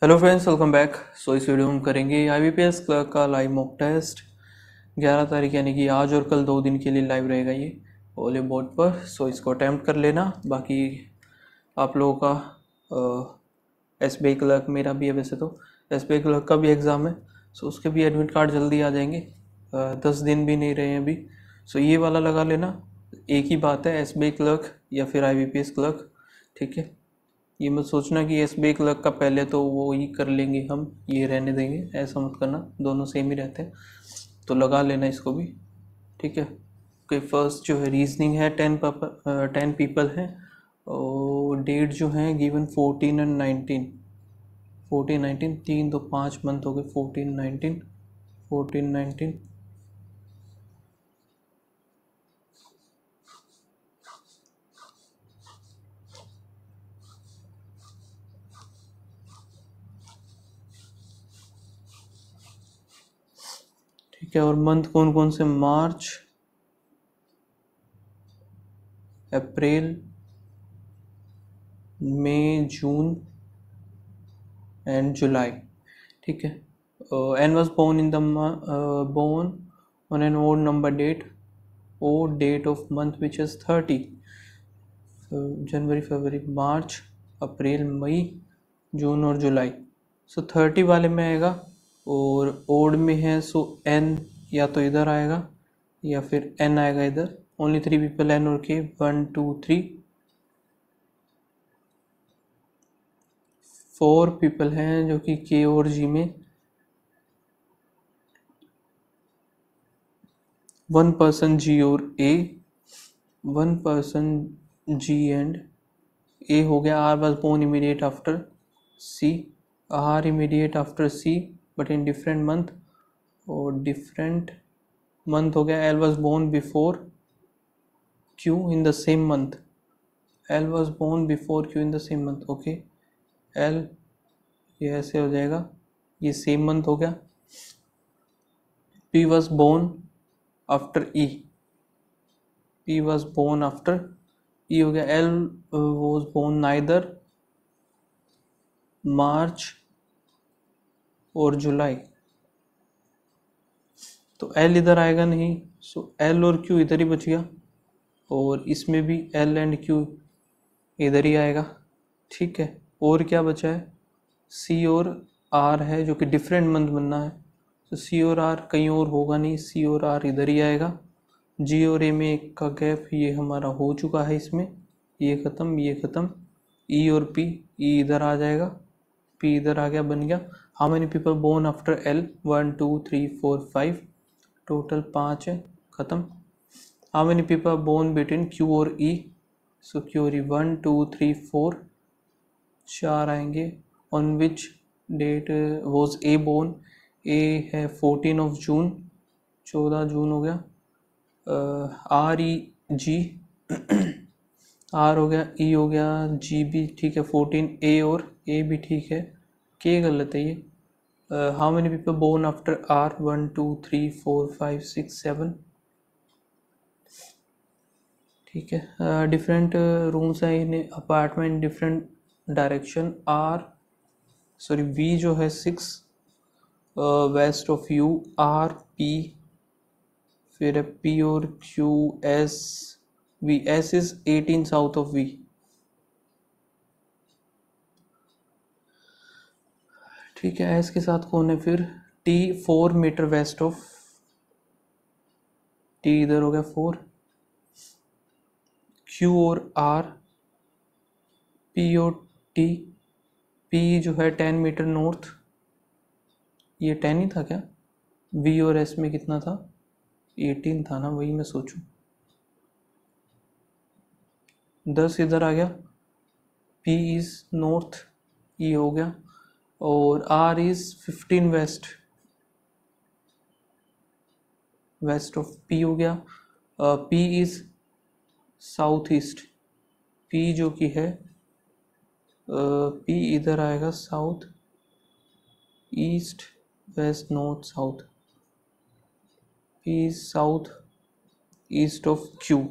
Hello friends, welcome back. इस video में हम करेंगे IBPS क्लर्क का लाइव मॉक टेस्ट 11 तारीख यानी कि आज और कल 2 दिन के लिए लाइव रहेगा ये ओले बोर्ड पर। इसको अटैम्प्ट कर लेना। बाकी आप लोगों का SBI क्लर्क मेरा भी है, वैसे तो SBI क्लर्क का भी एग्ज़ाम है। उसके भी एडमिट कार्ड जल्दी आ जाएंगे। 10 दिन भी नहीं रहे हैं अभी। ये वाला लगा लेना। एक ही बात है, SBI क्लर्क या फिर IBPS क्लर्क। ठीक है, ये मत सोचना कि SBI क्लर्क का पहले तो वो ही कर लेंगे, हम ये रहने देंगे, ऐसा मत करना। दोनों सेम ही रहते हैं, तो लगा लेना इसको भी। ठीक है। ओके, फर्स्ट जो है रीजनिंग है। 10 पीपल हैं और डेट जो है गिवन 14 एंड 19। 14 19 3 तो 5 मंथ हो गए। 14 19 14 19। ठीक है, और मंथ कौन कौन से? मार्च, अप्रैल, मई, जून एंड जुलाई। ठीक है। N was born in the born on an odd number date, odd date of month which is 30। जनवरी, फरवरी, मार्च, अप्रैल, मई, जून और जुलाई। 30 वाले में आएगा। और ओड में है N या तो इधर आएगा या फिर N आएगा इधर। ओनली 3 पीपल N और K। 1 2 3 4 पीपल हैं जो कि K और G में। 1 पर्सन G और A। 1 person G and A हो गया। R was born immediate after C। R immediate after C but in different month। और different month हो गया। L was born before Q in the same month। L was born before Q in the same month। Okay, L ये ऐसे हो जाएगा, ये same month हो गया। P was born after E। P was born after E हो गया। L was born neither मार्च और जुलाई, तो L इधर आएगा नहीं। L और Q इधर ही बच गया। और इसमें भी L एंड Q इधर ही आएगा। ठीक है, और क्या बचा है? C और R है जो कि डिफरेंट मंथ बनना है। तो C और R कहीं और होगा नहीं, C और R इधर ही आएगा। G और A में एक का गैप ये हमारा हो चुका है इसमें। ये ख़त्म, ये ख़त्म। E और P, E इधर आ जाएगा, P इधर आ गया, बन गया। How many people born after L? 1 2 3 4 5, total 5 है, ख़त्म। How many people born between Q और E? Q और E 1 2 3 4, 4 आएंगे। On which date was A born? A है 14 ऑफ जून, 14 जून हो गया। R E G R हो गया, E हो गया, G भी ठीक है। 14 A और A भी ठीक है, K गलत है ये। How many people born after R? 1 2 3 4 5 6 7। ठीक है। डिफरेंट रूम्स हैं in apartment, different direction. V जो है 6 west of U। R P, फिर P और Q S V। S is 18 south of V। ठीक है, S के साथ कौन है फिर? T 4 meter west of T, इधर हो गया 4। Q और R, P और T। P जो है 10 मीटर नॉर्थ, ये 10 ही था क्या? V और S में कितना था? 18 था ना, वही मैं सोचूं। 10 इधर आ गया। P इज नॉर्थ, ये हो गया। और R is 15 west, west of P हो गया। P is south east, P जो कि है P इधर आएगा, south east west north south. P is south east of Q।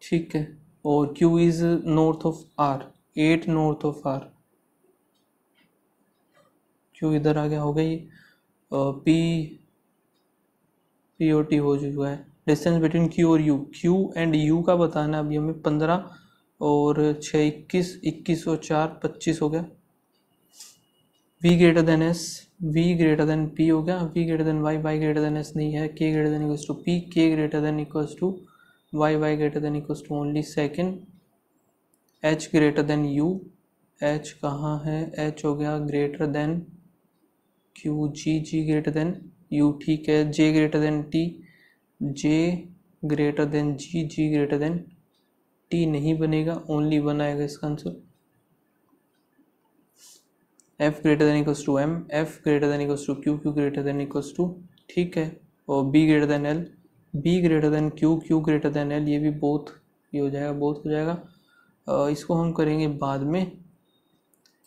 ठीक है, और Q is north of R, 8 north of R। Q इधर आ गया, हो गया ये पी ओ टी हो चुका है। डिस्टेंस बिटवीन क्यू और यू, क्यू एंड यू का बताना है अभी हमें। 15 और 6 21, 21 और 4 25 हो गया। v greater than S, v greater than p हो गया, v greater than y, y greater than s नहीं है, k greater than equals to p, k greater than equals to y, y greater than equals to only second, h greater than u, h कहाँ है, h हो गया greater than q, g, g greater than u, ठीक है, j greater than t, j greater than g, g greater than t नहीं बनेगा, only 1 आएगा इसका answer. f greater than equals to m, f greater than equals to q, q greater than equals to, ठीक है, और b greater than l, b greater than q, q greater than l, ये भी both ये हो जाएगा, both हो जाएगा। इसको हम करेंगे बाद में।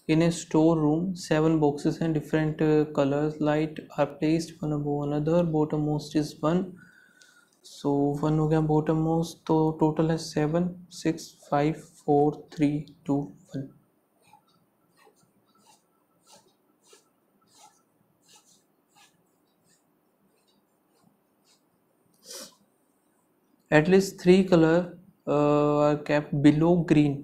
In a store room 7 boxes हैं, different colours light are placed one above another, bottom most is 1, so 1 हो गया बॉटम मोस्ट, तो टोटल है 7 6 5 4 3 2 1। At least 3 colour are kept below green,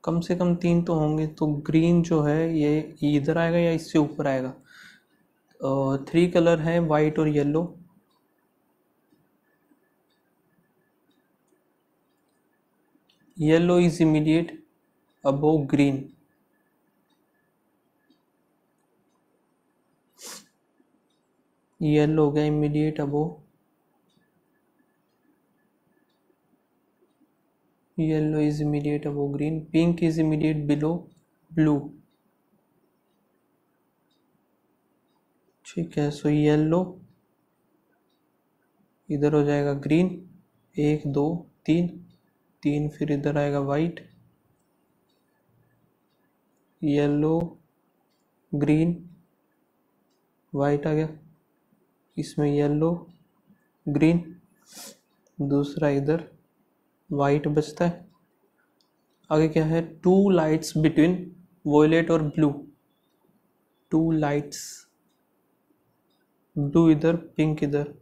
कम से कम 3 तो होंगे, तो ग्रीन जो है ये इधर आएगा या इससे ऊपर आएगा। 3 कलर है वाइट और yellow, yellow is immediate above green, yellow हो गया immediate above, yellow is immediate above green, pink is immediate below blue, ठीक है, सो येलो इधर हो जाएगा ग्रीन, 1 2 3 3, फिर इधर आएगा वाइट, येलो ग्रीन वाइट आ गया, इसमें येलो ग्रीन, दूसरा इधर वाइट बचता है। आगे क्या है, 2 लाइट्स बिटवीन वॉयलेट और ब्लू, 2 लाइट्स, ब्लू इधर पिंक इधर,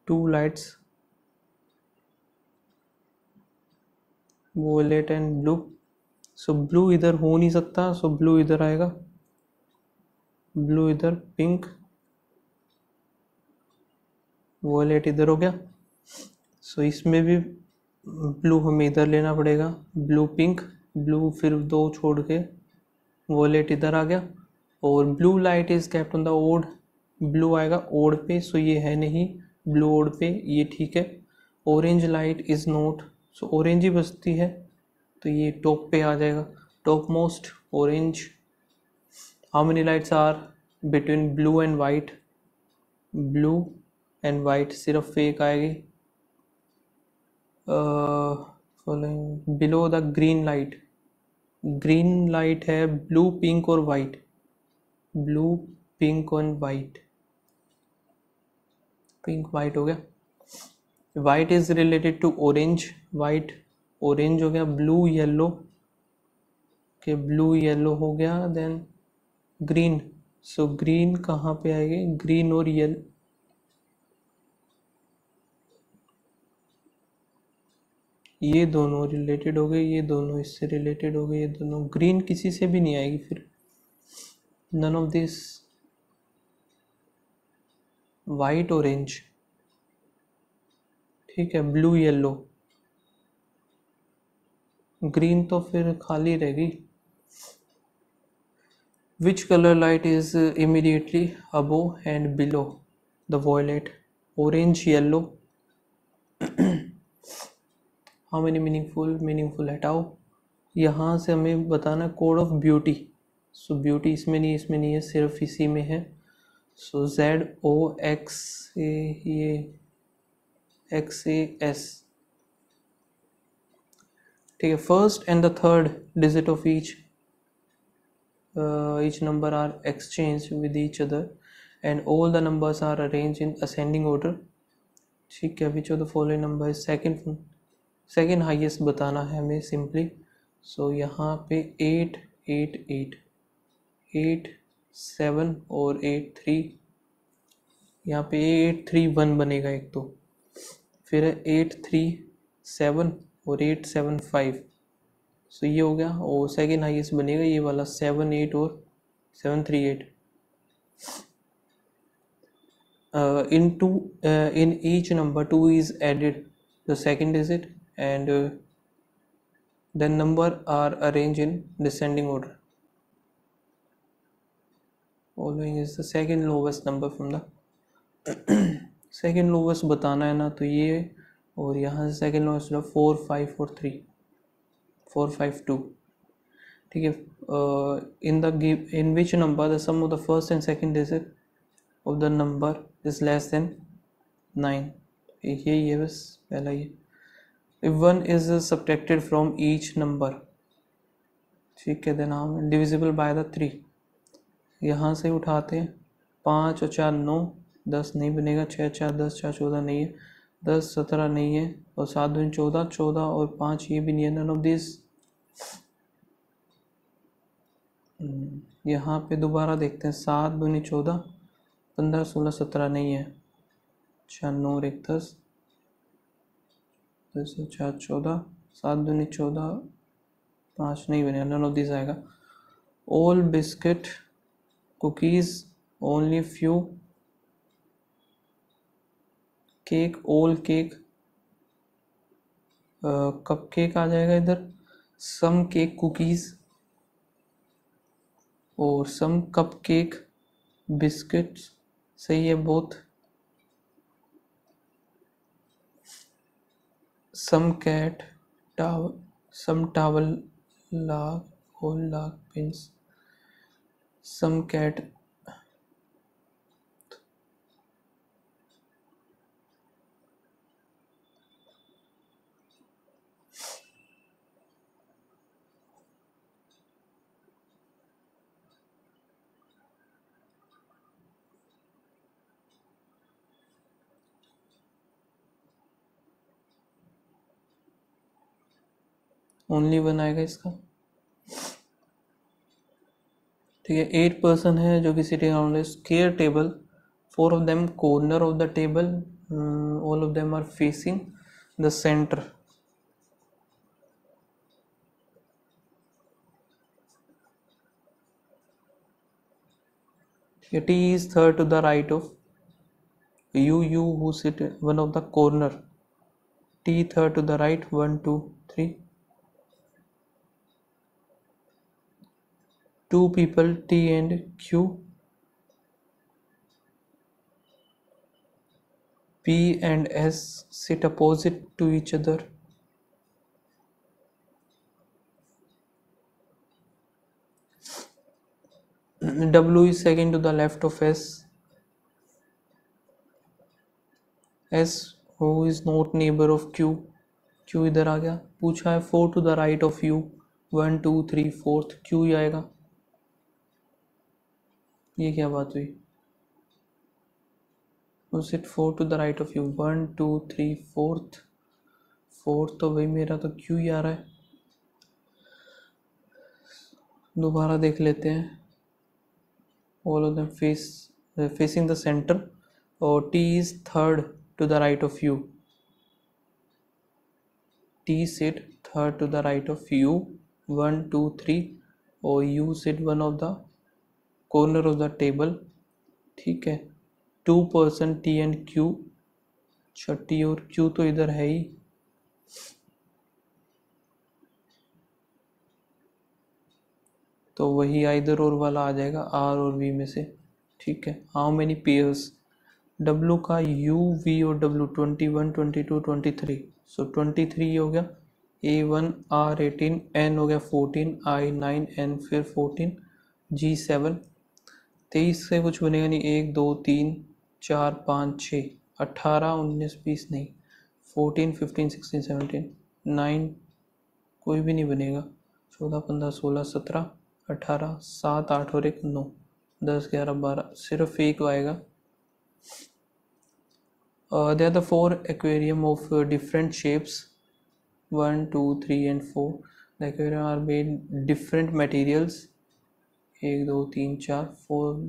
2 lights violet and blue, so blue इधर हो नहीं सकता, सो ब्लू इधर आएगा, ब्लू इधर, पिंक वॉयलेट इधर हो गया, सो इसमें भी ब्लू हमें इधर लेना पड़ेगा, ब्लू पिंक, ब्लू फिर 2 छोड़ के वॉयलेट इधर आ गया, और blue light is kept on the odd, blue आएगा ओड पे, सो ये है नहीं ब्लू ओड पे, ये ठीक है। Orange light is not, so orange ही बचती है, तो ये टॉप पे आ जाएगा, top most orange. How many lights are between blue and white, blue and white सिर्फ एक आएगी, below the green light, green light है ब्लू पिंक और वाइट, ब्लू पिंक और वाइट, पिंक वाइट हो गया, white is related to orange, white orange हो गया, ब्लू येलो के ब्लू येलो हो गया, देन ग्रीन, सो ग्रीन कहाँ पे आएगी, ग्रीन और येलो, ये दोनों रिलेटेड हो गए, ये दोनों इससे रिलेटेड हो गए, ये दोनों, ग्रीन किसी से भी नहीं आएगी फिर, none of this, white orange, ठीक है, ब्लू येलो, ग्रीन तो फिर खाली रहेगी। Which colour light is immediately above and below the violet, orange yellow, how many meaningful हटाओ, यहाँ से हमें बताना code of beauty, so beauty इसमें नहीं है, सिर्फ इसी में है, सो ZOX ये XAS, ठीक है, first and the third digit of each number are exchanged with each other and all the numbers are arranged in ascending order, ठीक है, which of the following number is second highest बताना है हमें simply, सो यहाँ पे 8 8 8 8 7 और 8 3, यहाँ पे 8 3 1 बनेगा एक, तो फिर 8 3 7 और 8 7 5, सो ये हो गया। और सेकेंड हाईएस्ट बनेगा ये वाला 7 8 और 7 3 8। In each number 2 is added the second digit and the number are arranged in descending order. Following is the second lowest number from the second lowest बताना है ना, तो ये, और यहाँ से second lowest 4 5 और 3 4 5 2, ठीक है। in which number the sum of the first and second digit of the number is less than 9, यही है बस पहला ये। if 1 is subtracted from each number, ठीक है, then हम divisible by the 3, यहाँ से उठाते हैं 5 और 4 9, 10 नहीं बनेगा, 6 4 10 4 14 नहीं है, 10 17 नहीं है, और 7 दूनी 14 14 और 5 ये भी नहीं है, none of this। यहाँ पे दोबारा देखते हैं 7 दूनी 14 15 16 17 नहीं है, 4 9 और 1 10 10 4 14, 7 दूनी 14 5 नहीं बनेगा, none of this आएगा। all biscuit cookies only few cake all cake, cupcake आ जाएगा इधर, some cake cookies और some कप केक बिस्किट्स, सही है both. some cat towel some towel log whole log pins, some cat only 1 आएगा इसका, ठीक है। 8 पर्सन है जो कि सिटिंग अराउंड है square table, 4 of them corner of the table, all of them are facing the center। T is third to the right of you who sit one of the corner, T third to the right 1 2 3, 2 people T and Q, P and S sit opposite to each other, W is second to the left of S, S who is not neighbor of Q, Q इधर आ गया। पूछा है 4 to the right of U, 1 2 3 4th Q ही आएगा। ये क्या बात हुई, sit 4 to the right of U 1 2 3 4th तो भाई मेरा तो Q ही आ रहा है। दोबारा देख लेते हैं, all of them facing the center, और T is third to the right of U, T sit third to the right of U 1 2 3, और U sit one of the corner of the table, ठीक है। 2 person T and Q, T और Q तो इधर है ही, तो वही इधर और वाला आ जाएगा R और V में से, ठीक है। हाउ मेनी पेयर्स, W का U V और W 21 22 23, सो 23 हो गया, A1 R 18, N हो गया 14, I 9, N फिर 14, G 7, 23 से कुछ बनेगा नहीं, 1 2 3 4 5 6 18 19 20 नहीं, 14 15 16 17 9 कोई भी नहीं बनेगा, 14 15 16 17 18 7 8 और 1 9 10 11 12, सिर्फ एक आएगा। There are the 4 aquarium of different shapes 1 2 3 and 4, the aquarium are made different materials, 1 2 3 4 4,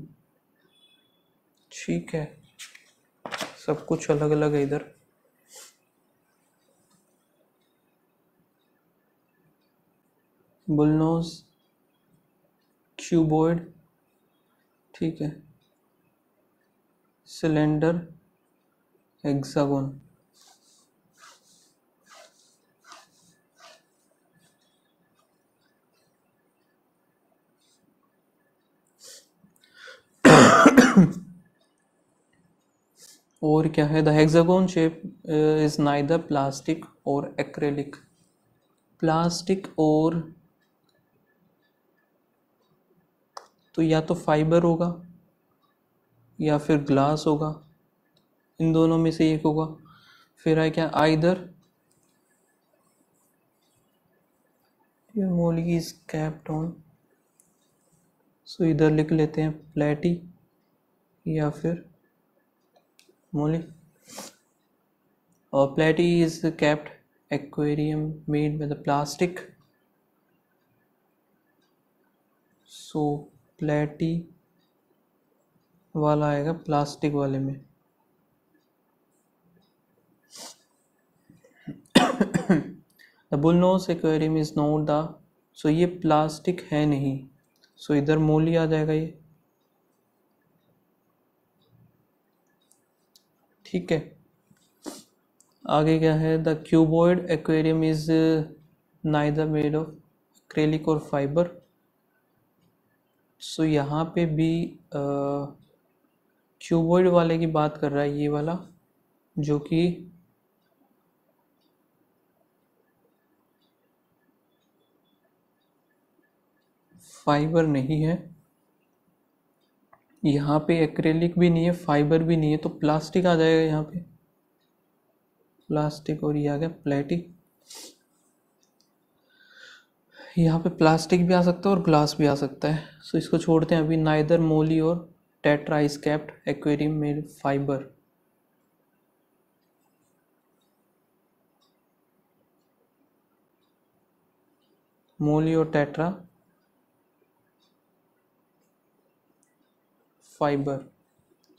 ठीक है, सब कुछ अलग अलग है इधर। बुलनोज, क्यूबॉइड, ठीक है, सिलेंडर, हेक्सागोन। और क्या है, the hexagon shape is neither plastic और एक्रेलिक। प्लास्टिक और तो या तो फाइबर होगा या फिर ग्लास होगा, इन दोनों में से एक होगा। फिर है क्या, either molly is kept on, so इधर लिख लेते हैं प्लेटी या फिर मोली। और platy is kept aquarium made with plastic, so platy वाला आएगा प्लास्टिक वाले में। The bullnose aquarium is not the, so ये प्लास्टिक है नहीं, सो इधर मोली आ जाएगा ये, ठीक है। आगे क्या है, the cuboid aquarium is neither made of acrylic और फाइबर, सो यहाँ पे भी क्यूबॉइड वाले की बात कर रहा है ये वाला, जो कि फाइबर नहीं है, यहाँ पे एक्रेलिक भी नहीं है, फाइबर भी नहीं है, तो प्लास्टिक आ जाएगा यहाँ पे, प्लास्टिक। और ये आ गया प्लेटी। यहाँ पे प्लास्टिक भी आ सकता है और ग्लास भी आ सकता है, सो इसको छोड़ते हैं अभी। नाइदर मोली और tetra is kept aquarium made fibre. Molly और टेट्रा फाइबर,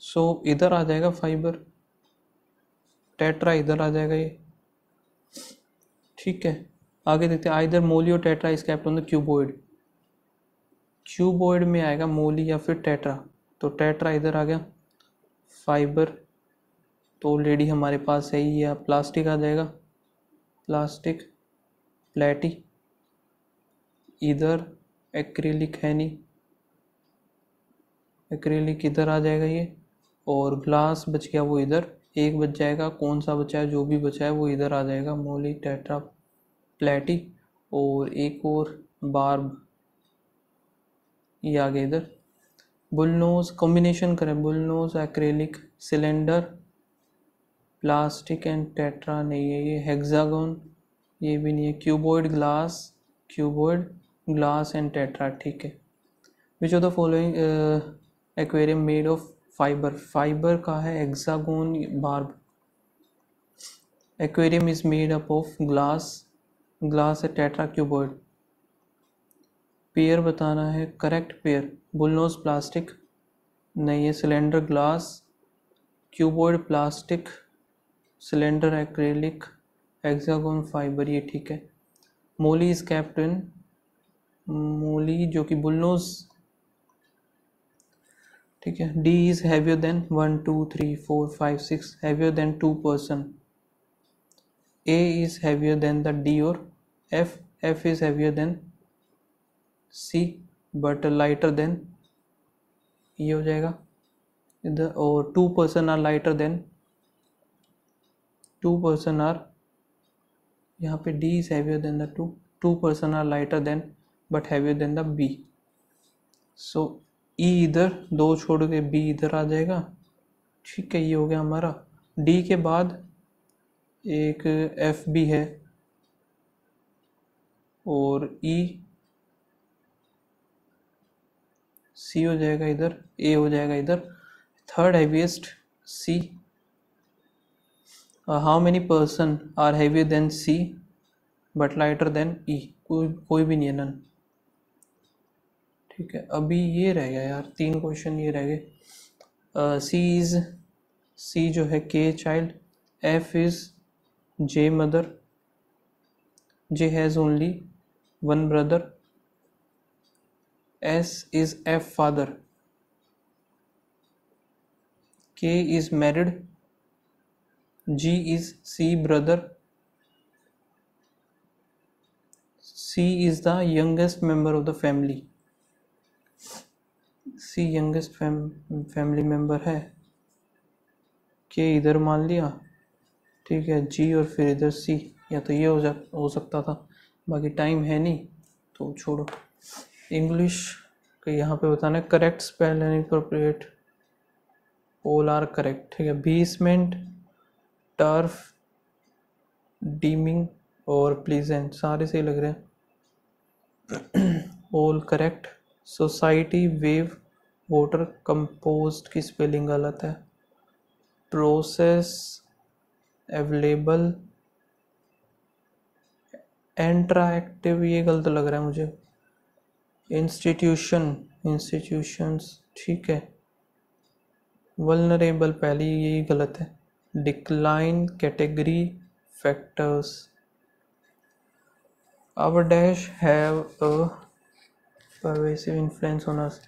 सो इधर आ जाएगा फाइबर, टेट्रा इधर आ जाएगा ये, ठीक है। आगे देखते हैं, आइदर मोली और tetra is kept on the cuboid. Cuboid में आएगा मोली या फिर टेट्रा, तो टेट्रा इधर आ गया, फाइबर तो ऑलरेडी हमारे पास है ही, या प्लास्टिक आ जाएगा, प्लास्टिक, प्लेटी, इधर एक्रिलिक है नहीं, एक्रिलिक इधर आ जाएगा ये, और ग्लास बच गया वो इधर, एक बच जाएगा, कौन सा बचा है, जो भी बचा है वो इधर आ जाएगा, मोली, टेट्रा, प्लेटी, और एक और बार्ब, ये आ गया इधर। बुलनोज कॉम्बिनेशन करें, bullnose, acrylic, cylinder, plastic and tetra नहीं है ये, हेक्सागोन ये भी नहीं है, cuboid, glass, cuboid, glass and tetra, ठीक है। Which of the following aquarium made of fibre, fibre का है hexagon, barb. Aquarium is made up of glass, glass है टेट्रा, क्यूबॉइड। पेयर बताना है, करेक्ट पेयर, बुलनोज प्लास्टिक नहीं है, cylinder glass, cuboid plastic, cylinder acrylic, hexagon fibre, ये ठीक है। मोली इज कैप्टन, मोली जो कि बुलनोज, ठीक है। D is heavier than 1 2 3 4 5 6, heavier than 2 person. A is heavier than the D, और F, F is heavier than C but lighter than, ये हो जाएगा इधर। और 2 person are lighter than, 2 person are, यहाँ पे D is heavier than the 2, 2 person are lighter than but heavier than the B, so E इधर, 2 छोड़ के बी इधर आ जाएगा, ठीक है। ये हो गया हमारा। डी के बाद एक एफ भी है, और ई, सी हो जाएगा इधर, ए हो जाएगा इधर। Third heaviest C, how many person are heavier than C but lighter than E, कोई भी नहीं है, नन, ठीक है, अभी ये रह गया यार, 3 क्वेश्चन ये रह गए। सी जो है K child, F is J mother, J has only 1 brother, S is F father, K is married, G is C brother, C is the youngest member of the family. C youngest family member है, K इधर मान लिया, ठीक है, G और फिर इधर C, या तो ये हो सकता था, बाकी टाइम है नहीं तो छोड़ो। इंग्लिश का यहाँ पे बताना है, correct spell and appropriate, all are correct, ठीक है। बेसमेंट, टर्फ, डीमिंग और प्लीजेंट सारे सही लग रहे हैं, all correct. Society, wave, water, compost की स्पेलिंग गलत है। प्रोसेस, अवेलेबल, इंटरएक्टिव ये गलत लग रहा है मुझे। इंस्टीट्यूशंस ठीक है। वल्नरेबल पहले यही गलत है। Decline, category, factors. Our dash have a pervasive influence on us.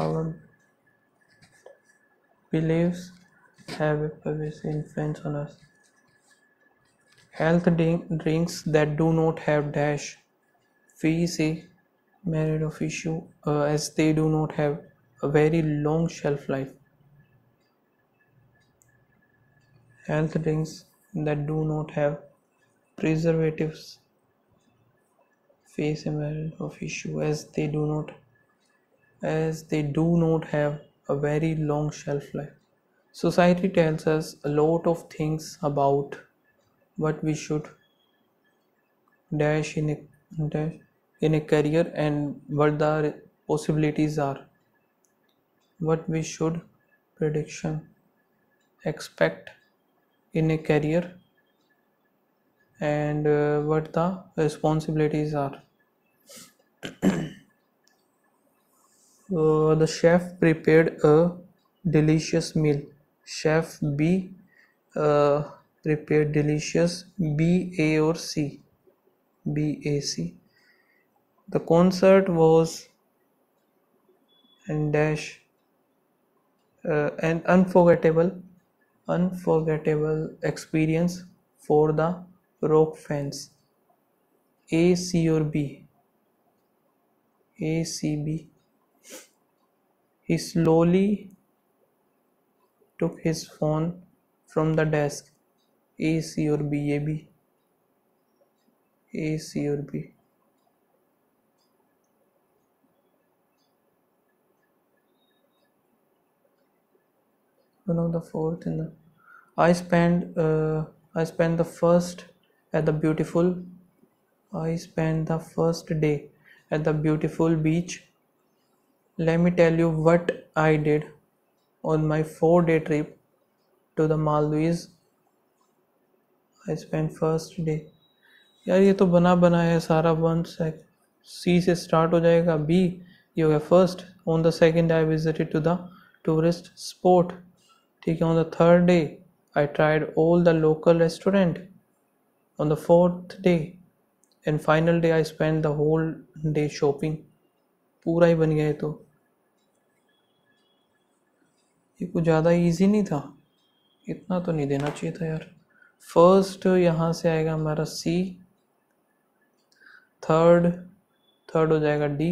Our beliefs have a pervasive influence on us. Health drinks that do not have dash, fee say merit of issue, as they do not have a very long shelf life. Health drinks that do not have preservatives face a merit of issue, as they do not have a very long shelf life. Society tells us a lot of things about what we should dash in a career and what the possibilities are, what we should prediction expect in a career, and what the responsibilities are. The chef prepared a delicious meal. Chef B prepared delicious, B, A or C? B, A, C. The concert was and dash an unforgettable experience for the rock fans. A, C or B? A, C, B. He slowly took his phone from the desk. A, C or B? A, B. A, C or B? One of the fourth in the. I spent the first at the beautiful. I spent the first day at the beautiful beach. Let me tell you what I did on my 4-day trip to the Maldives. I spent first day. यार ये तो बना बनाया है सारा। 1 sec C से start हो जाएगा, B ये हो गया first. On the second I visited to the tourist spot, ठीक है। On the third day I tried all the local restaurant. On the fourth day and final day I spend the whole day shopping. पूरा ही बन गया है। तो ये कुछ ज़्यादा इजी नहीं था, इतना तो नहीं देना चाहिए था यार। फर्स्ट यहाँ से आएगा हमारा C, थर्ड हो जाएगा D,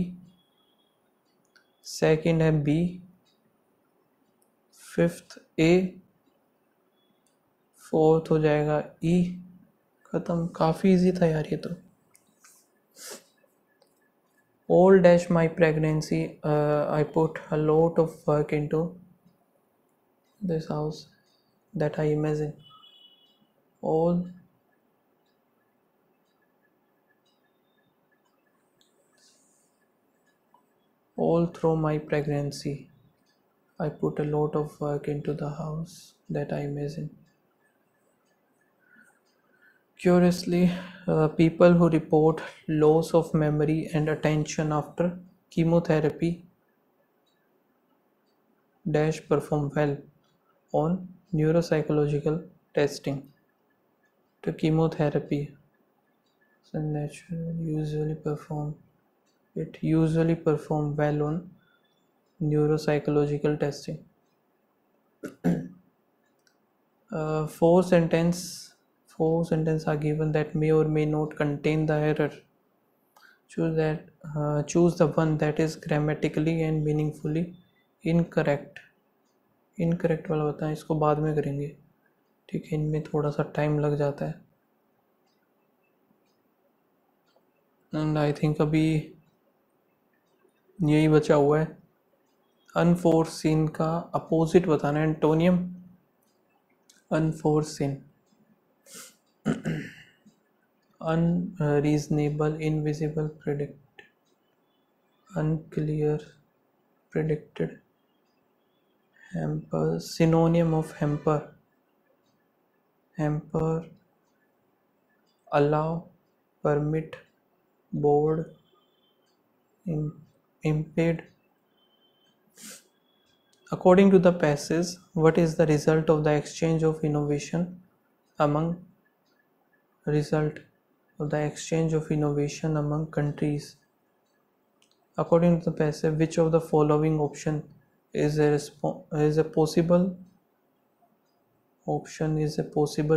सेकंड है B, फिफ्थ A, फोर्थ हो जाएगा E। खत्म। काफ़ी इजी था यार ये तो। All dash my pregnancy, I put a lot of work into this house that I imagine. All through my pregnancy, I put a lot of work into the house that I imagine. Curiously, people who report loss of memory and attention after chemotherapy dash perform well on neuropsychological testing. To chemotherapy, so natural usually perform well on neuropsychological testing. Uh, four sentence four sentences are given that may or may not contain the error. Choose the one that is grammatically and meaningfully incorrect. Incorrect वाला बताएं, इसको बाद में करेंगे, ठीक है, इनमें थोड़ा सा टाइम लग जाता है। एंड आई थिंक अभी यही बचा हुआ है। अनफोर्सीन का अपोजिट बताना है, antonym unforeseen. unreasonable, invisible, predict, unclear, predicted, hamper, synonym of hamper, allow, permit, board, impede. According to the passage, what is the result of the exchange of innovation among countries? According to the passage, which of the following option is a possible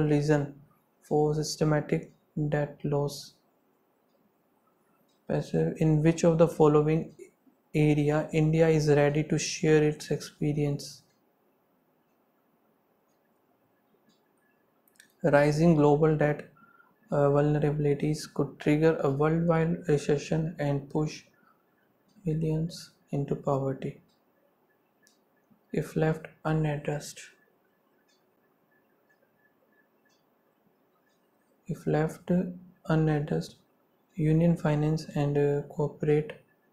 reason for systematic debt loss? Passage, in which of the following area India is ready to share its experience? Rising global debt vulnerabilities could trigger a worldwide recession and push millions into poverty if left unaddressed. Union Finance and Corporate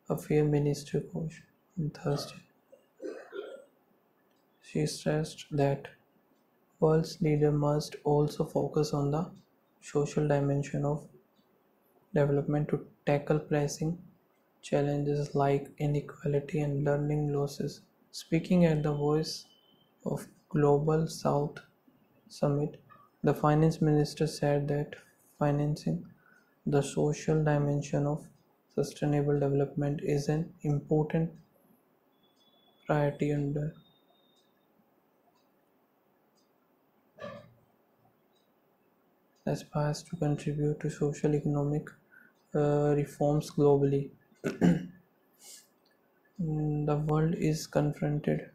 Affairs Minister Ghosh on Thursday. She stressed that world's leaders must also focus on the social dimension of development to tackle pressing challenges like inequality and learning losses. Speaking at the Voice of Global South Summit, the finance minister said that financing the social dimension of sustainable development is an important priority under aspires to contribute to social economic reforms globally. The world is confronted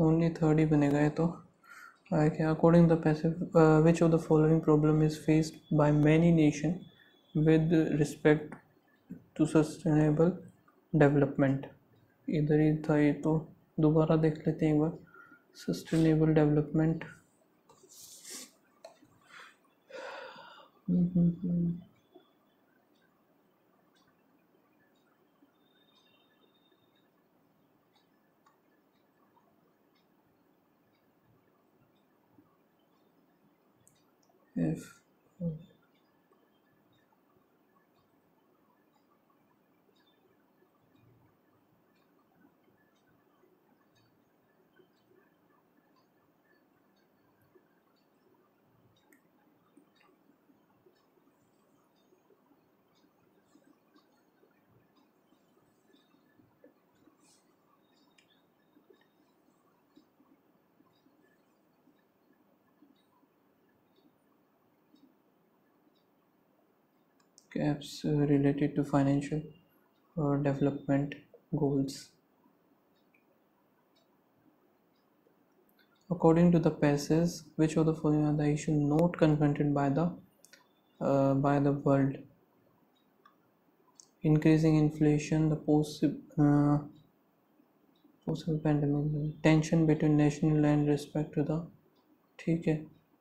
only third ही बनेगा ये तो। Okay, according to the passive, which of the following problem is faced by many nations with respect to sustainable development? इधर ही था ये तो, दोबारा देख लेते हैं एक बार। Sustainable development, if gaps related to financial or development goals. According to the passes, which of the following are the issues not confronted by the world? Increasing inflation, the possible pandemic, tension between national and respect to the, ठीक है,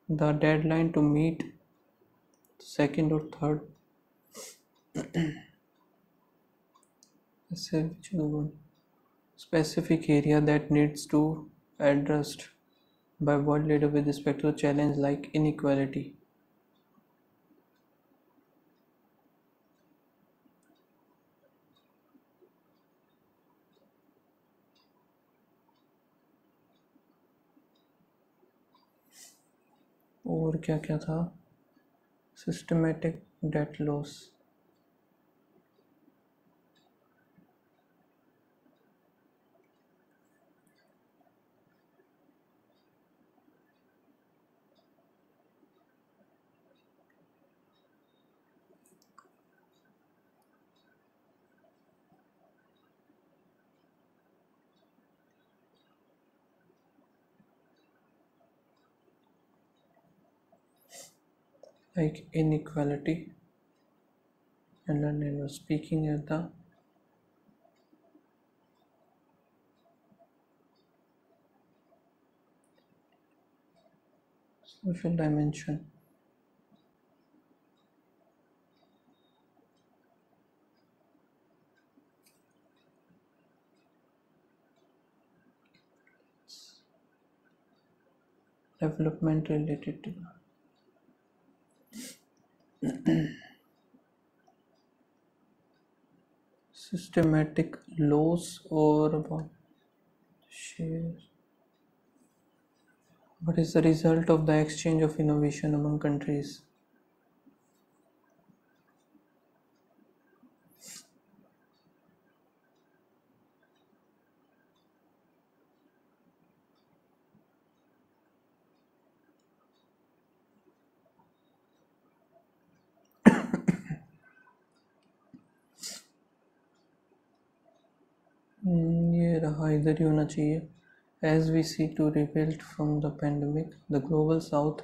the deadline to meet, second or third, specific area that needs to addressed by world leader with respect to a challenge like inequality. और क्या क्या था? Systematic date loss, like inequality, and then I was speaking at the social dimension. Development related to systematic loss or about share. What is the result of the exchange of innovation among countries? ये रहा, इधर ही होना चाहिए. As we seek to rebuild from the pandemic, the global south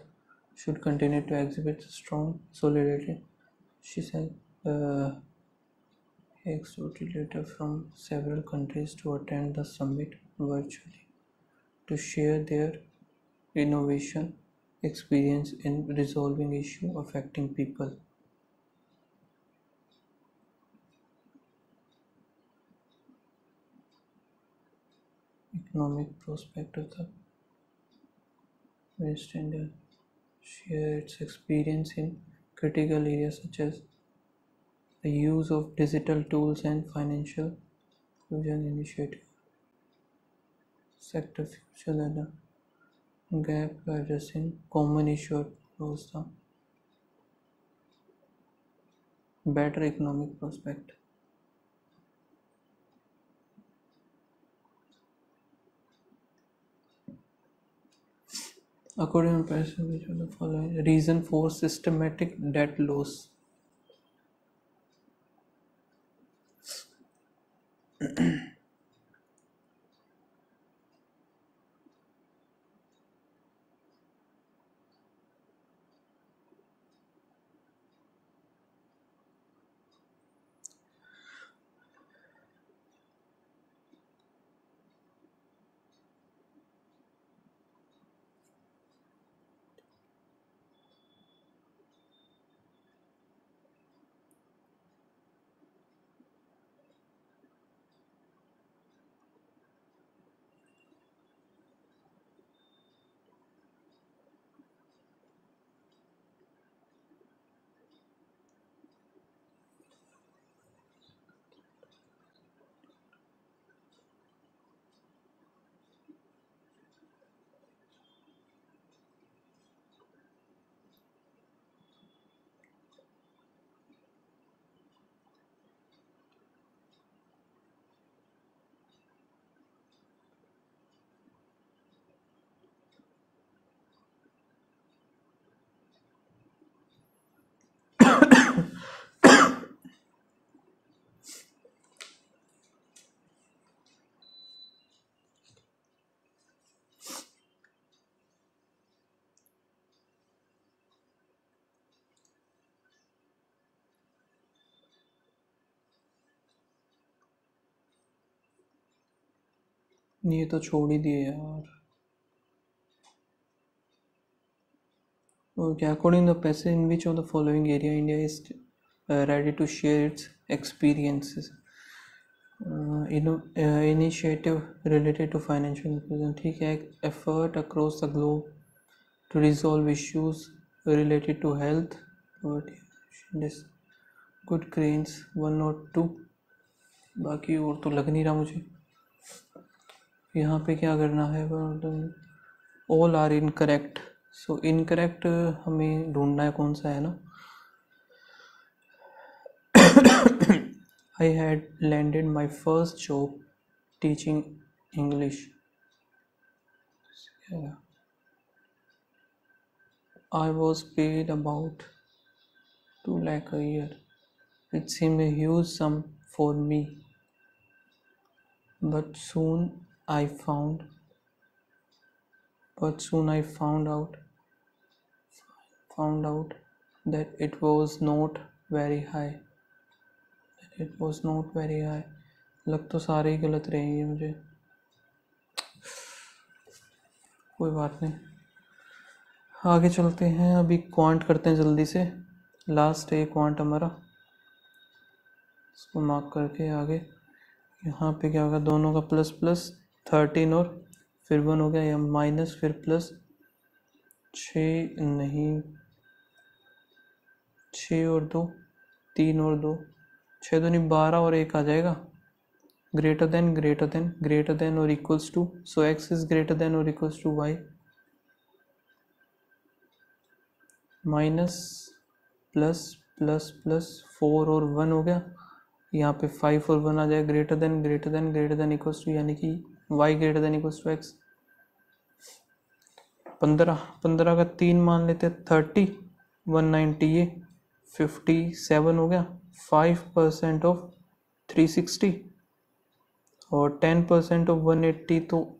should continue to exhibit strong solidarity, she said. He exhorted leaders from several countries to attend the summit virtually to share their innovation experience in resolving issues affecting people. Economic prospect of the West India share its experience in critical areas such as the use of digital tools and financial inclusion initiative. Sector future and a gap addressing common issue across the better economic prospect. According to Pearson, which are the following reason for systematic debt loss? ये तो छोड़ ही दिए यार। Okay, according to the passage, in which of the following area India is ready to share its experiences? Initiative related to financial inclusion, ठीक है। Effort across the globe to resolve issues related to health, this good cranes 1 और 2, बाकी और तो लग नहीं रहा मुझे। यहाँ पे क्या करना है, all are incorrect. So incorrect हमें ढूंढना है कौन सा है ना। I had landed my first job teaching English. I was paid about 2 lakh a year. It seemed a huge sum for me, but soon I found out that it was not very high. लग तो सारे ही गलत रहेंगे मुझे, कोई बात नहीं, आगे चलते हैं। अभी क्वांट करते हैं जल्दी से, लास्ट है क्वांट हमारा, इसको मार्क करके आगे। यहाँ पे क्या होगा, दोनों का प्लस प्लस 13 और फिर 1 हो गया, या माइनस फिर प्लस 6 नहीं, 6 और 2 3 और 2 6 तो नहीं, 12 और 1 आ जाएगा। ग्रेटर देन और equals to, so X is greater than और equals to Y. Minus plus plus plus 4 और 1 हो गया, यहाँ पे 5 और 1 आ जाएगा। ग्रेटर देन इक्वल्स टू, यानी कि y greater than equals to x। 15 का 3 मान लेते, 30 190, ये 57 हो गया। 5% ऑफ 360 और 10% ऑफ 180, तो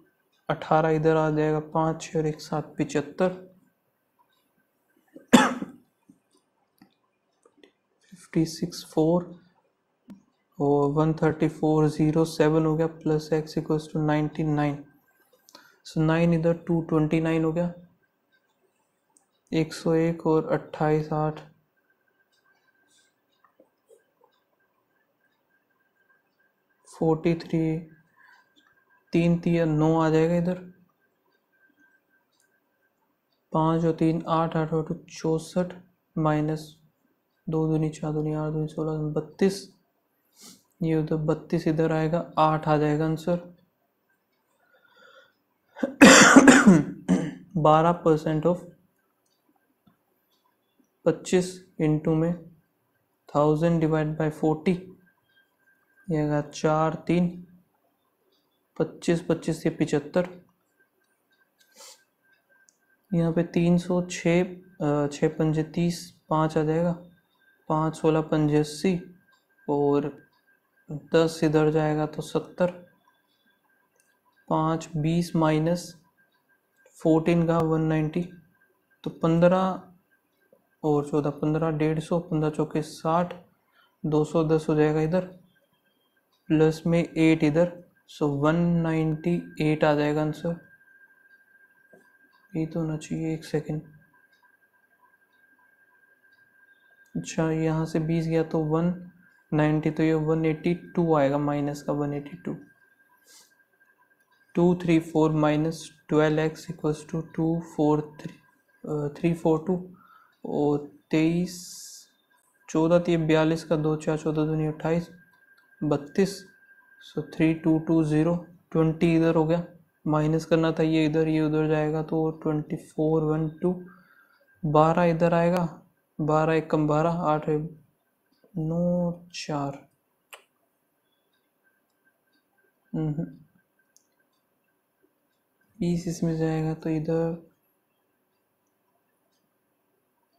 18 इधर आ जाएगा, 5 और 1 7 75, 56 4 और 134 0 7 हो गया, प्लस x इक्वल्स टू 99। सो 9 इधर 229 हो गया, 101 और 28 8, 43 3 3 9 आ जाएगा इधर, 5 और 3 8 8 और 64, माइनस 2 दूनी 4 दूनी 8 दूनी 16 32, ये उधर 32 इधर आएगा, 8 आ जाएगा आंसर। 12% ऑफ 25 इंटू में 1000 डिवाइड बाय 40, ये आएगा 4 3 25 25 से 75, यहाँ पे 306 6 पंजे 30, 5 आ जाएगा, 5 16 पंजे 80 और 10 इधर जाएगा तो 70, 5 20 माइनस 14 का 190, तो 15 और 14 15 150, 15 चौके 60, 210 हो जाएगा इधर, प्लस में 8 इधर, सो 198 आ जाएगा आंसर। ये तो होना चाहिए, एक सेकेंड, अच्छा यहाँ से 20 गया तो 190, तो ये 182 आएगा, माइनस का 182। 234 माइनस 12x इक्वल्स टू 342 और 23 14 तो ये 42 का 2 4 14 दूनी 28 32, सो 3220 20 इधर हो गया, माइनस करना था ये इधर, ये उधर जाएगा तो 24 1 2, 12 इधर आएगा, 12 1 कम 12 8 9 4, 20 इसमें जाएगा तो इधर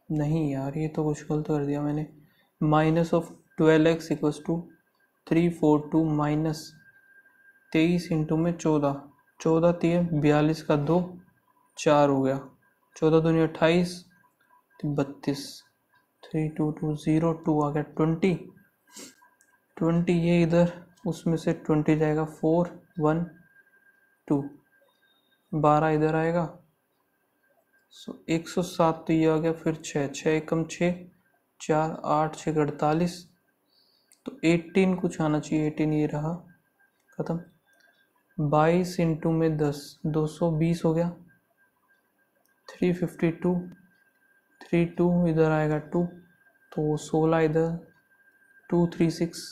नहीं यार, ये तो कुछ गलत कर दिया मैंने। Minus of 12x equals to 342 minus 23 into में 14 14 3 42 का 2 4 हो गया, 14 दूनी 28 32, 32202 आ गया, 20 ये इधर, उसमें से 20 जाएगा 4 1 2, 12 इधर आएगा। सो 107 तो ये आ गया, फिर 6, 6 एकम 6, 4 8 6 48, तो 18 कुछ आना चाहिए, 18 ये रहा, ख़त्म। 22 इंटू में 10, 220 हो गया। 352, 32 इधर आएगा 2, तो 16 इधर, 236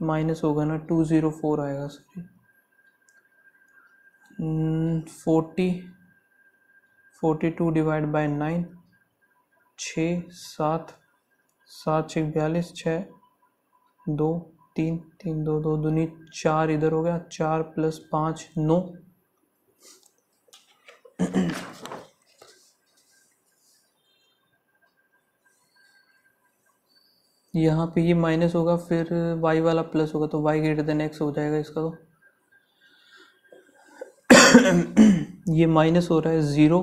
माइनस होगा ना, 204 आएगा, सॉरी। 42 डिवाइड बाय 9, 6 7, 7 6 42, 6 2 3 3 2 2 दूनी 4 इधर हो गया, 4 + 5 9। यहाँ पे ये माइनस होगा, फिर y वाला प्लस होगा, तो y > x हो जाएगा इसका। तो ये माइनस हो रहा है 0,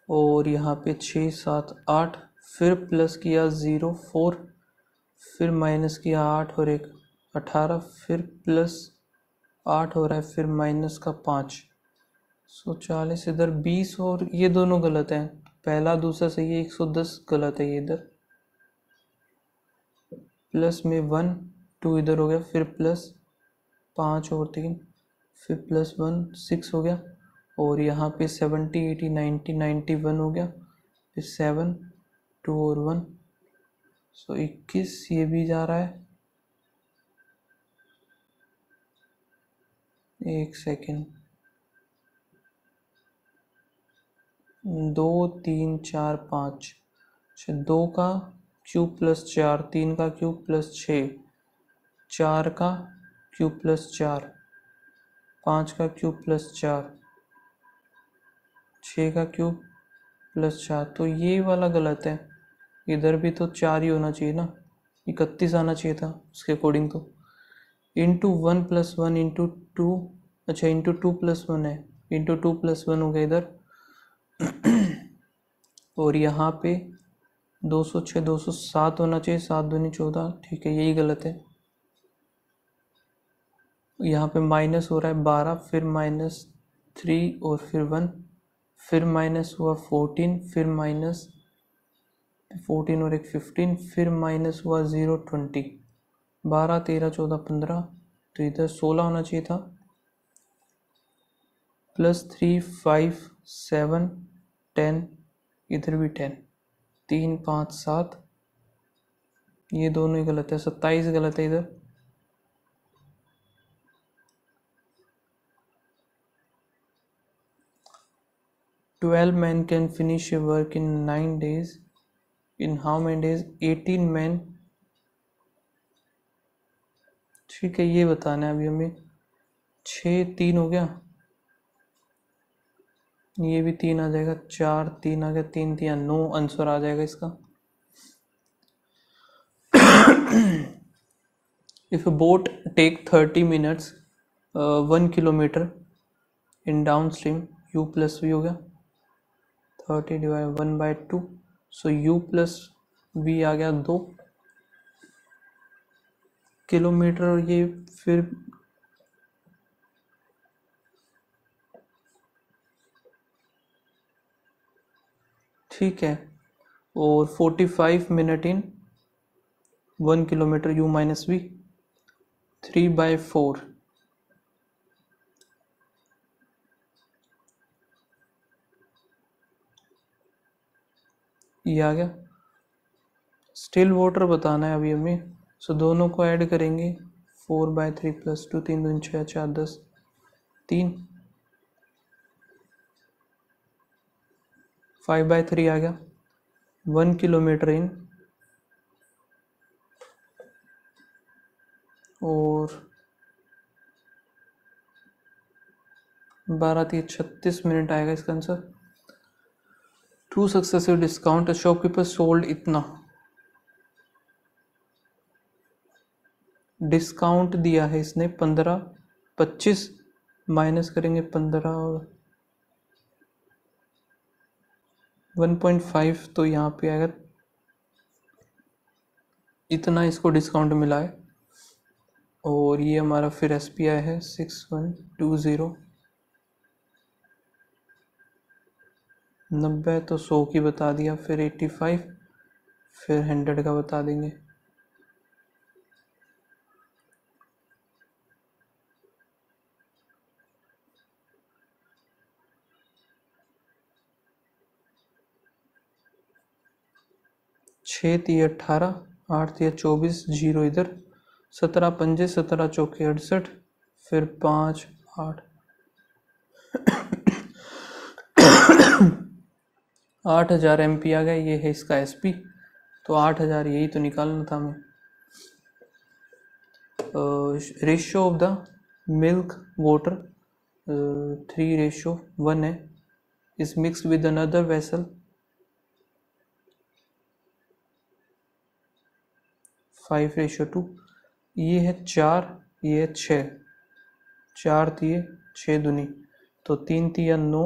और यहाँ पे 6 7 8, फिर प्लस किया 0 4, फिर माइनस किया 8 और 1 18, फिर प्लस 8 हो रहा है, फिर माइनस का 5, 140 इधर 20, और ये दोनों गलत हैं, पहला दूसरा सही है, 110 गलत है ये इधर। प्लस में 1 2 इधर हो गया, फिर प्लस 5 और 3, फिर प्लस 1 6 हो गया, और यहाँ पे 70 80 90 91 हो गया, फिर 7 2 और 1, सो 21 ये भी जा रहा है। एक सेकेंड, 2 3 4 5, अच्छा 2 का क्यूब प्लस 4, 3 का क्यूब प्लस 6, 4 का क्यूब प्लस 4, 5 का क्यूब प्लस 4, 6 का क्यूब प्लस 4, तो ये वाला गलत है, इधर भी तो 4 ही होना चाहिए ना, 31 आना चाहिए था उसके अकॉर्डिंग। तो इंटू 1 + 1 इंटू 2, अच्छा इंटू 2 + 1 है, इंटू 2 + 1 हो गया इधर। और यहाँ पे 206 207 होना चाहिए, 7 दूनी 14, ठीक है यही गलत है। यहाँ पे माइनस हो रहा है 12, फिर -3 और फिर 1, फिर माइनस हुआ 14, फिर माइनस 14 और एक 15, फिर माइनस हुआ 0 20, 12 13 14 15, तो इधर 16 होना चाहिए था। +3 5 7 10, इधर भी 10, 3 5 7, ये दोनों ही गलत है, 27 गलत है इधर। "12 men can finish a work in 9 days. In how many days?" 18 men, ठीक है ये बताना है अभी हमें। 6 3 हो गया, ये भी 3 आ जाएगा, 4 3 आ गया, 3 3 9 आंसर आ जाएगा इसका। If a boat take 30 minutes 1 kilometer in downstream, u + v हो गया, 30 डिवाइड 1/2, सो u + v आ गया 2 किलोमीटर, और ये फिर ठीक है, और 45 minute in 1 kilometre, u - v 3/4, ये आ गया। स्टिल वाटर बताना है अभी हमें, सो दोनों को ऐड करेंगे, 4/3 + 2 3 दूनी 6 4 10 3, 5/3 आ गया, 1 किलोमीटर इन, और 12 3 36 मिनट आएगा इसका answer. 2 successive discount, shopkeeper sold इतना, डिस्काउंट दिया है इसने 15 25, माइनस करेंगे 15 और 1.5, तो यहाँ पे आएगा इतना, इसको डिस्काउंट मिला है। और ये हमारा फिर SPI है 6120, 90 तो 100 की बता दिया, फिर 85, फिर 100 का बता देंगे। छः 3 18, 8 3 24, 0 इधर, 17 पंजे 17 चौके 68, फिर 5 8 8000 MP आ गया। ये है इसका SP, तो 8000 यही तो निकालना था हमें। Ratio of the milk water 3:1 है, is mixed with another vessel 5:2। ये है 4, ये है 6, 4 तिये 6 दूनी, तो 3 तिया 9,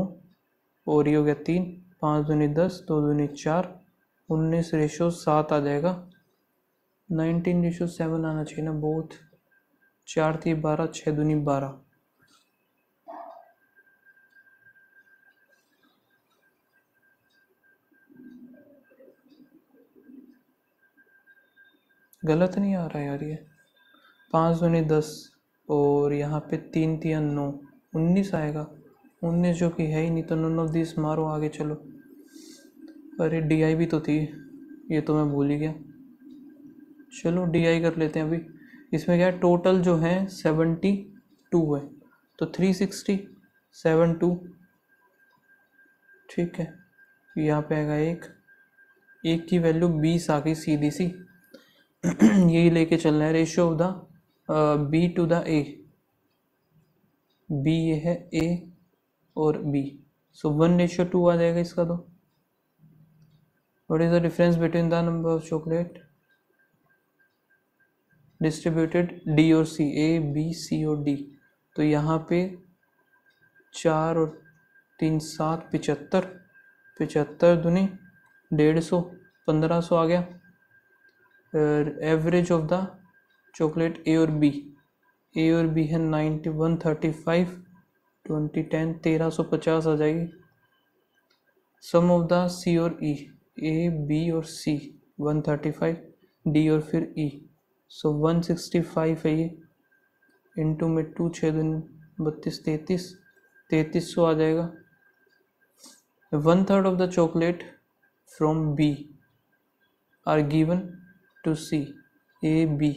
और ये हो गया 3, 5 दूनी 10, 2 दूनी 4, 19:7 आ जाएगा। 19:7 आना चाहिए ना, बहुत। 4 तिये 12, 6 दूनी 12। गलत नहीं आ रहा यार ये। 5 दूनी 10, और यहाँ पे 3 तिया 9, 19 आएगा। 19 जो कि है ही नहीं, तो नन ऑफ दिस मारो, आगे चलो। अरे DI भी तो थी, ये तो मैं भूल ही गया। चलो DI कर लेते हैं अभी। इसमें क्या है, टोटल जो है 72 है, तो 360 72, ठीक है। यहाँ पे आएगा एक की वैल्यू 20 आ गई सीधी सी। यही लेके चलना है। Ratio of the B to the A, B ये है A और B, सो 1:2 आ जाएगा इसका। तो what is the difference between the number of chocolate distributed D और C, A B C और D। तो यहाँ पे 4 और 3 7, 75, 75 दूनी 150, 1500 आ गया। Average of the chocolate A और B, A और B है 91 35 20 10, 1350 आ जाएगी। सम ऑफ द C और E, A B और C 135, D और फिर E, सो 165 है ये। इंटू में 2, 6 दिन 32 33, 3300 आ जाएगा। 1/3 of the chocolate from B are given to C, A B,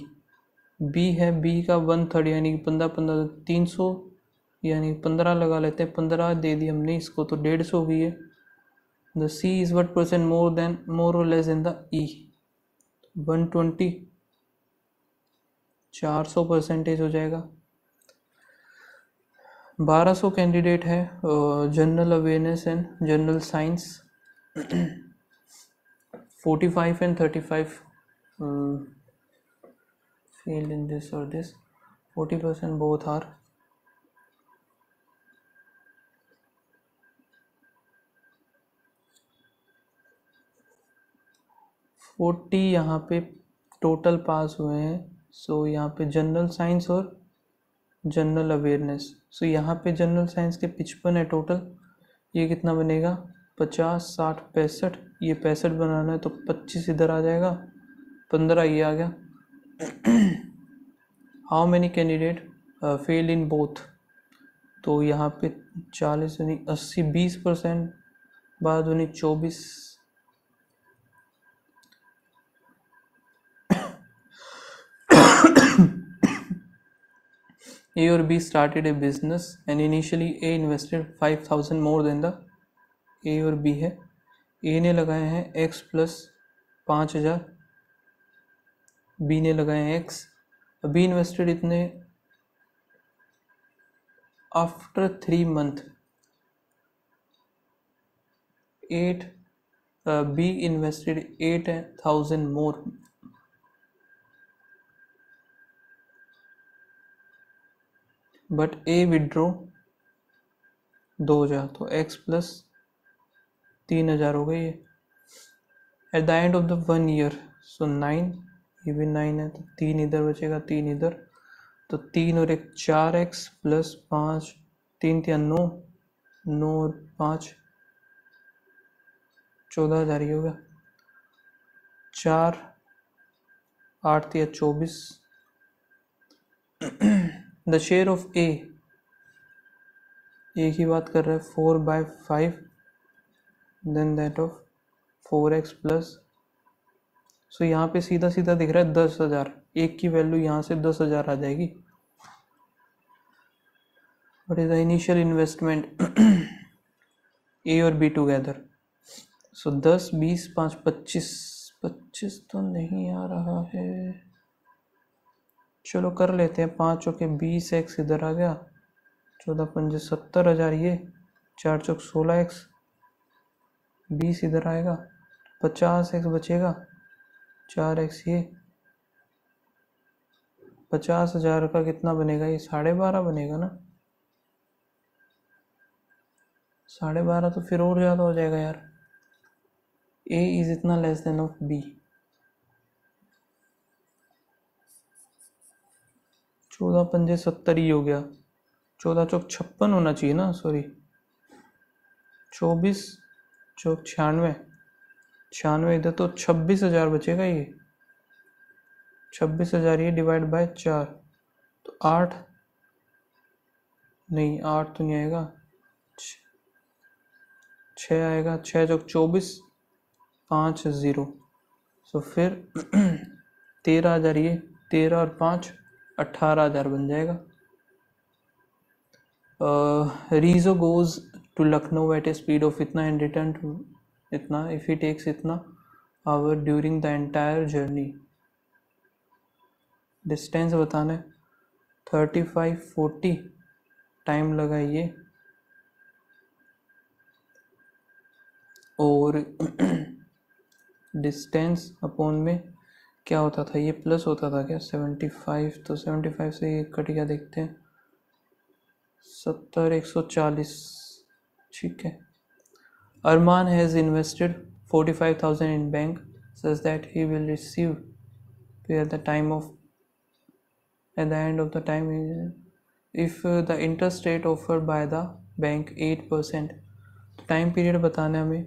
B है, B का 1/3 यानी 15 300, यानी 15 लगा लेते हैं। 15 दे दी हमने इसको, तो 150 हो गई है। The C is what % more or less than the E, 120, 400% हो जाएगा। 1200 कैंडिडेट है general awareness and general science. 45 and 35 fail in this or this, 40% both are। Forty यहाँ पे टोटल पास हुए हैं। सो यहाँ पे जनरल साइंस और जनरल अवेयरनेस, सो यहाँ पे जनरल साइंस के 55 है टोटल। ये कितना बनेगा, 50 60 65, ये 65 बनाना है तो 25 इधर आ जाएगा, 15 ये आ गया। How many candidate fail in both, तो यहाँ पे 40 यानी 80, 20%, बाद उन्हीं 24। A or B started a business and initially A invested 5000 more than the, A और B है, A ने लगाए हैं X प्लस 5000, B ने लगाए हैं X। B इन्वेस्टेड इतने after 3 month 8, B invested 8000 more, but A withdraw 2000, तो X प्लस 3000 हो गई है। At the end of the 1 year, सो 9, ये भी 9 है, तो 3 इधर बचेगा, 3 इधर, तो 3 और 1 4x प्लस 5, 3 3 9, 9 और 5 14,000 ही होगा। 4 8 3 24। द शेयर ऑफ ए की बात कर रहा है 4/5, then that of 4x plus. So यहाँ पे सीधा सीधा दिख रहा है 10,000, एक की वैल्यू यहाँ से 10,000 आ जाएगी। What is the initial investment A और बी टुगेदर? सो 10 20 5 25, 25 तो नहीं आ रहा है, चलो कर लेते हैं 5 चौके 20x इधर आ गया, 14 पंजे 70,000, ये 4 चौक 16x, 20 इधर आएगा, 50x बचेगा, 4x ये 50,000 का कितना बनेगा? ये 12.5 बनेगा ना, 12.5 तो फिर और ज़्यादा हो जाएगा यार। ए इज इतना लेस देन ऑफ बी। 14 पंजे 70 ही हो गया, 14 चौक 56 होना चाहिए ना, सॉरी 24 चौक 96, 96 इधर तो 26,000 बचेगा। ये 26,000 ये डिवाइड बाय 4 तो 8 नहीं, 8 तो नहीं आएगा, 6 आएगा, 6 चौक 24, 5 0। सो फिर 13,000, ये 13 और 5 18,000 बन जाएगा। रीजो goes to Lucknow at a speed of इतना एंड रिटर्न टू इतना इफ ही टेक्स इतना hour during the entire journey. Distance बताना है 35 40, टाइम लगा ये, और डिस्टेंस अपॉन में क्या होता था, ये प्लस होता था क्या? 75, तो 75 से ये कट गया, देखते हैं 70 140, ठीक है। अरमान has invested 45,000 in bank such that he will receive at the time of at the end of the time if the interest rate offered by the bank 8%। तो टाइम पीरियड बताना है हमें,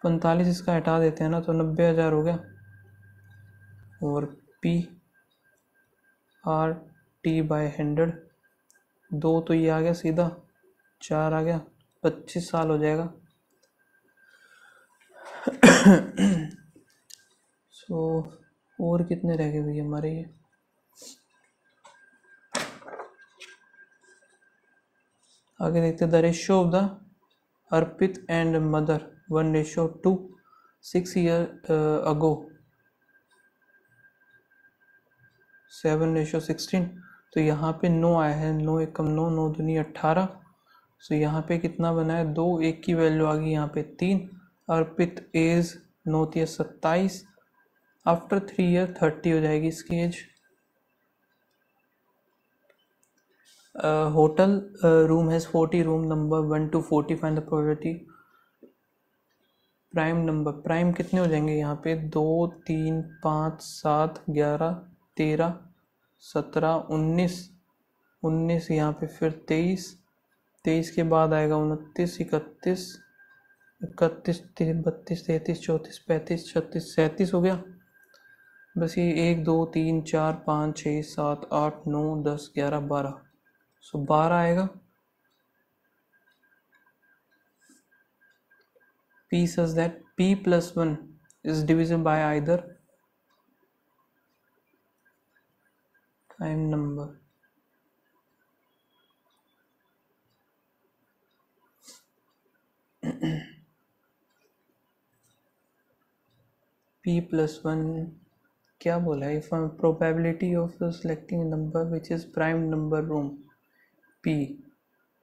45 इसका हटा देते हैं ना, तो 90,000 हो गया, और P R T बाय 100, 2 तो ये आ गया सीधा, 4 आ गया, 25 साल हो जाएगा। सो और कितने रह गए भैया हमारे? ये आगे देखते, the ratio of the Arpit and mother 1:2 6 year ago 7:16। तो यहाँ पे 9 आया है, 9 एकम 9, 9 दूनी 18। सो यहाँ पे कितना बना है? 2, 1 की वैल्यू आ गई यहाँ पे 3। अर्पित एज 9 3 27, आफ्टर 3 ईयर 30 हो जाएगी इसकी age. Hotel room has 40 room number 1 to 40, find the probability. Prime number, prime कितने हो जाएंगे यहाँ पे? 2 3 5 7 11 13 17 19, 19 यहाँ पे फिर 23, 23 के बाद आएगा 29 31 31 32 33 34 35 36 37 हो गया। बस ये 1 2 3 4 5 6 7 8 9 10 11 12, सो 12 आएगा। P says that P plus 1 is divisible by either prime number। P plus 1 क्या बोला है? If probability of selecting a number which is prime number room P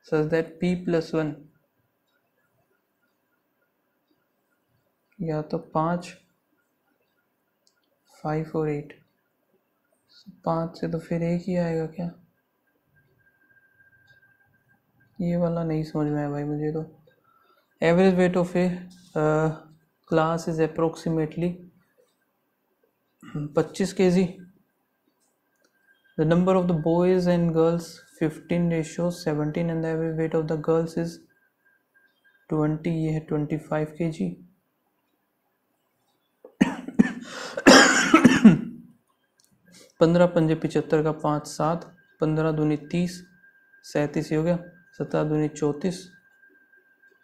such that P plus 1 या तो 5 5 और 8, 5 से तो फिर 1 ही आएगा क्या? ये वाला नहीं समझ में आया भाई मुझे तो। Average weight of A class is approximately 25 kg. The number of the boys and girls 15:17 and the average weight of the girls is 20. ये है 25 kg. 15 पंजे 75 का 5 7, 15 दूनी 30, 37 हो गया, 17 दूनी 34,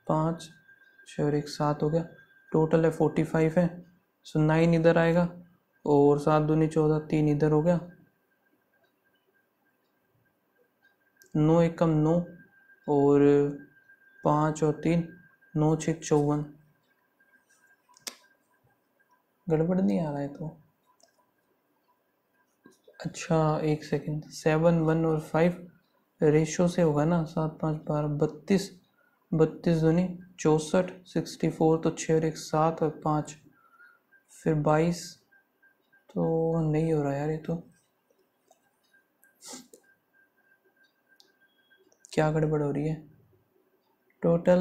5 6 और 1 7 हो गया. टोटल है 45 है. सो 9 इधर आएगा और 7 दूनी 14, 3 इधर हो गया. 9 एकम 9 और 5 और 3 9 6 54. गड़बड़ नहीं आ रहा है तो. अच्छा एक सेकेंड. 7 1 और 5 रेशो से होगा ना. 7 5 12 32, 32 दूनी 64, 64 तो 6 और 1 7 और 5 फिर 22. तो नहीं हो रहा यार ये तो. क्या गड़बड़ हो रही है. टोटल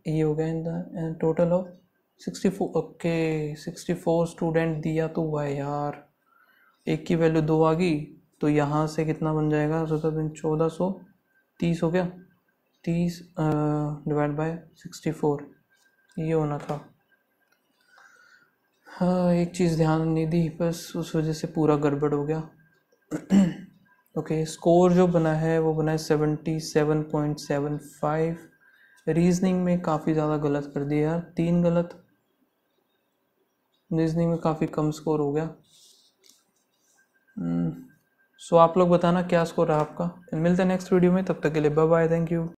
ये हो गया टोटल ऑफ 64. ओके 64 स्टूडेंट दिया तो हुआ है यार. एक की वैल्यू 2 आ गई तो यहाँ से कितना बन जाएगा. 1430 हो गया. 30 डिवाइड बाय 64 ये होना था. हाँ एक चीज़ ध्यान नहीं दी बस, उस वजह से पूरा गड़बड़ हो गया. ओके स्कोर जो बना है वो बना है 77.75. रीजनिंग में काफ़ी ज़्यादा गलत कर दिया यार. 3 गलत. रीजनिंग में काफ़ी कम स्कोर हो गया. सो आप लोग बताना क्या स्कोर रहा आपका. मिलते हैं नेक्स्ट वीडियो में. तब तक के लिए बाय बाय. Thank you.